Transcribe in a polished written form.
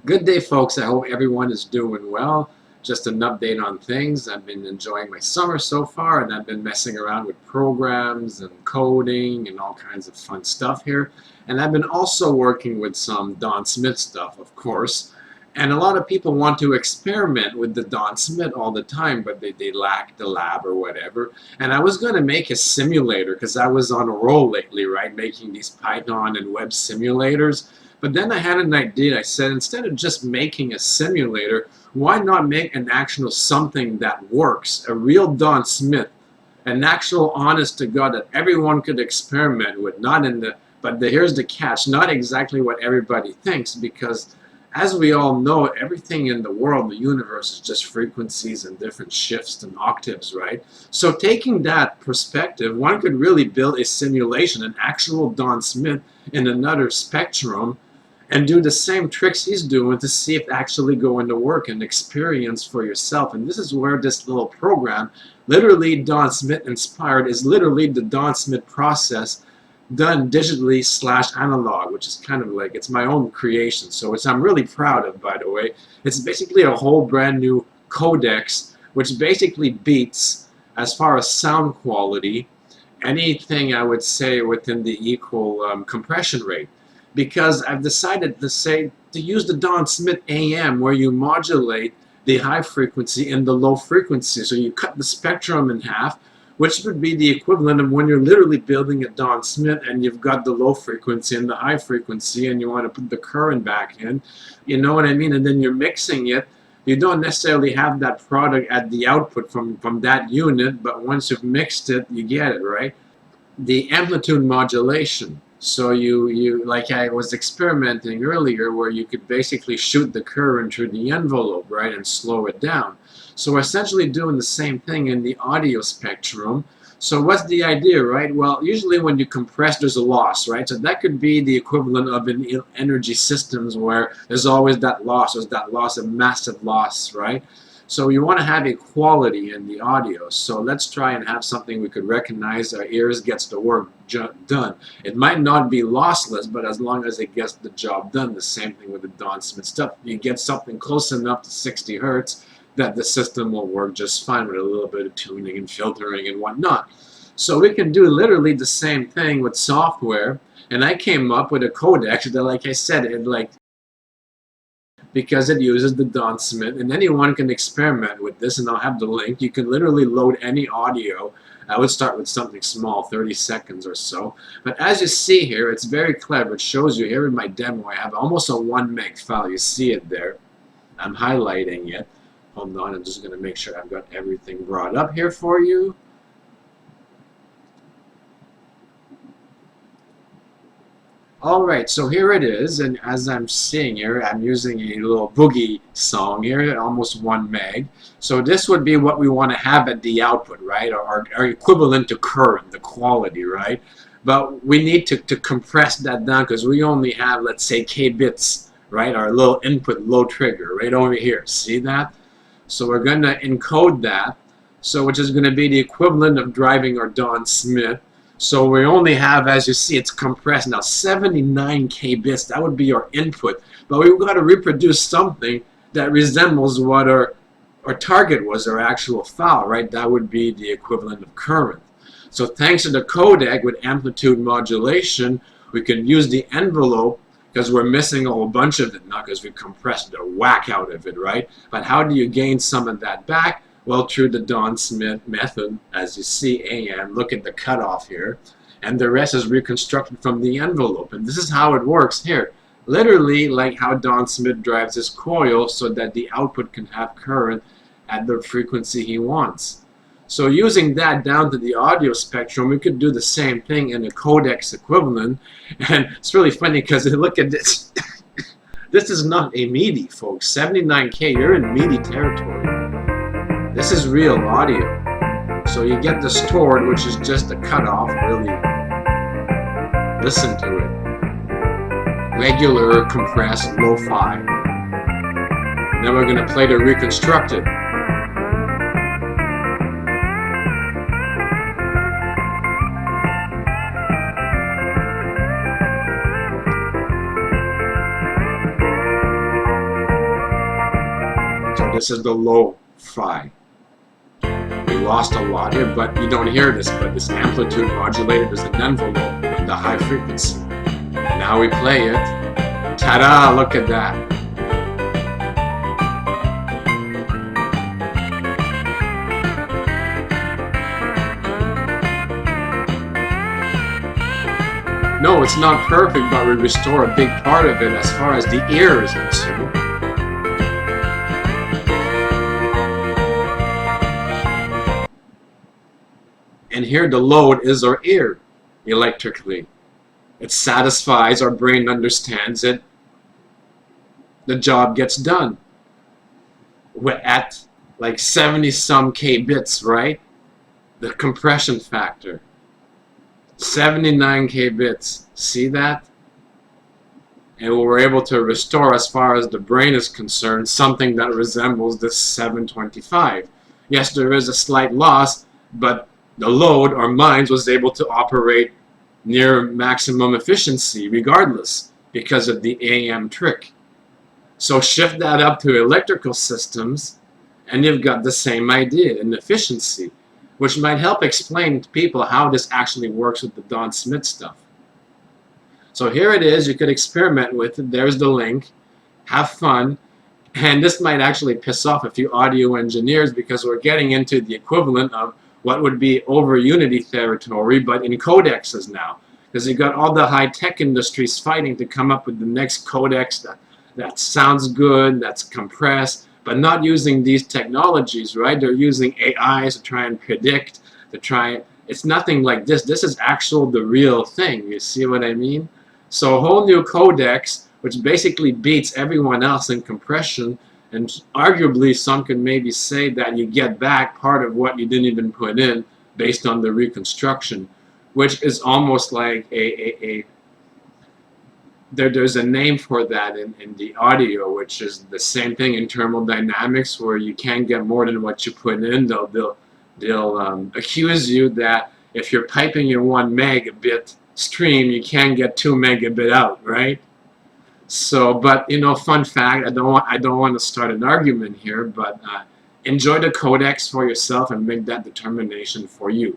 Good day, folks. I hope everyone is doing well. Just an update on things. I've been enjoying my summer so far, and I've been messing around with programs and coding and all kinds of fun stuff here. And I've been also working with some Don Smith stuff, of course. And a lot of people want to experiment with the Don Smith all the time, but they lack the lab or whatever. And I was going to make a simulator because I was on a roll lately, right, making these Python and web simulators. But then I had an idea. I said, instead of just making a simulator, why not make an actual something that works, a real Don Smith, an actual honest to God that everyone could experiment with, not in the, but here's the catch, not exactly what everybody thinks, because as we all know, everything in the world, the universe, is just frequencies and different shifts and octaves, right? So taking that perspective, one could really build a simulation, an actual Don Smith in another spectrum, and do the same tricks he's doing to see if it's actually going to work and experience for yourself. And this is where this little program, literally Don Smith inspired, is literally the Don Smith process done digitally / analog, which is kind of like, it's my own creation. So I'm really proud of, by the way. It's basically a whole brand new codex, which basically beats, as far as sound quality, anything I would say within the equal compression rate. Because I've decided to use the Don Smith AM, where you modulate the high frequency and the low frequency. So you cut the spectrum in half, which would be the equivalent of when you're literally building a Don Smith and you've got the low frequency and the high frequency and you want to put the current back in. You know what I mean? And then you're mixing it. You don't necessarily have that product at the output from that unit, but once you've mixed it, you get it, right? The amplitude modulation. So you like I was experimenting earlier, where you could basically shoot the current through the envelope, right, and slow it down. So we're essentially doing the same thing in the audio spectrum. So what's the idea, right? Well, usually when you compress, there's a loss, right? So that could be the equivalent of in energy systems, where there's always that loss. There's that loss, a massive loss, right? So you want to have equality in the audio. So let's try and have something we could recognize. Our ears gets the work done. It might not be lossless, but as long as it gets the job done. The same thing with the Don Smith stuff. You get something close enough to 60 hertz that the system will work just fine with a little bit of tuning and filtering and whatnot. So we can do literally the same thing with software. And I came up with a codec that, like I said, because it uses the Don Smith, and anyone can experiment with this, and I'll have the link. You can literally load any audio. I would start with something small, 30 seconds or so. But as you see here, it's very clever. It shows you here in my demo, I have almost a 1 meg file. You see it there. I'm highlighting it. Hold on, I'm just going to make sure I've got everything brought up here for you. Alright, so here it is, and as I'm seeing here, I'm using a little boogie song here, almost 1 meg. So this would be what we want to have at the output, right? Or equivalent to current, the quality, right? But we need to compress that down, because we only have, let's say, K bits, right? Our little input low trigger right over here. See that? So we're going to encode that, so which is going to be the equivalent of driving our Don Smith. So we only have, as you see, it's compressed now 79 K bits. That would be our input. But we've got to reproduce something that resembles what our target was, our actual file, right? That would be the equivalent of current. So thanks to the codec with amplitude modulation, we can use the envelope, because we're missing a whole bunch of it now because we compressed the whack out of it, right? But how do you gain some of that back? Well, through the Don Smith method, as you see, AM, look at the cutoff here, and the rest is reconstructed from the envelope. And this is how it works here. Literally like how Don Smith drives his coil so that the output can have current at the frequency he wants. So using that down to the audio spectrum, we could do the same thing in a codex equivalent. And it's really funny because look at this. This is not a MIDI, folks. 79K, you're in MIDI territory. This is real audio. So you get distorted, which is just a cutoff, really. Listen to it. Regular, compressed, lo-fi. Then we're going to play the reconstructed. This is the low Phi. We lost a lot here, but you don't hear this, but this amplitude modulated is an envelope in the high frequency. Now we play it. Ta-da! Look at that. No, it's not perfect, but we restore a big part of it as far as the ear is concerned. And here the load is our ear, electrically. It satisfies, our brain understands it. The job gets done. We're at like 70-some K bits, right? The compression factor. 79 K bits. See that? And we were able to restore, as far as the brain is concerned, something that resembles this 725. Yes, there is a slight loss, but the load, our minds, was able to operate near maximum efficiency regardless because of the AM trick. So shift that up to electrical systems and you've got the same idea in efficiency, which might help explain to people how this actually works with the Don Smith stuff. So here it is. You could experiment with it. There's the link. Have fun. And this might actually piss off a few audio engineers because we're getting into the equivalent of what would be over Unity territory, but in codecs now. Because you've got all the high-tech industries fighting to come up with the next codecs that sounds good, that's compressed, but not using these technologies, right? They're using AIs to try and predict, it's nothing like this. This is the real thing. You see what I mean? So a whole new codecs, which basically beats everyone else in compression, and arguably some could maybe say that you get back part of what you didn't even put in based on the reconstruction, which is almost like there's a name for that in the audio, which is the same thing in thermodynamics, where you can't get more than what you put in. They'll accuse you that if you're piping your 1 megabit stream, you can't get 2 megabit out, right? So, but you know, fun fact, I don't want to start an argument here, but enjoy the codecs for yourself and make that determination for you.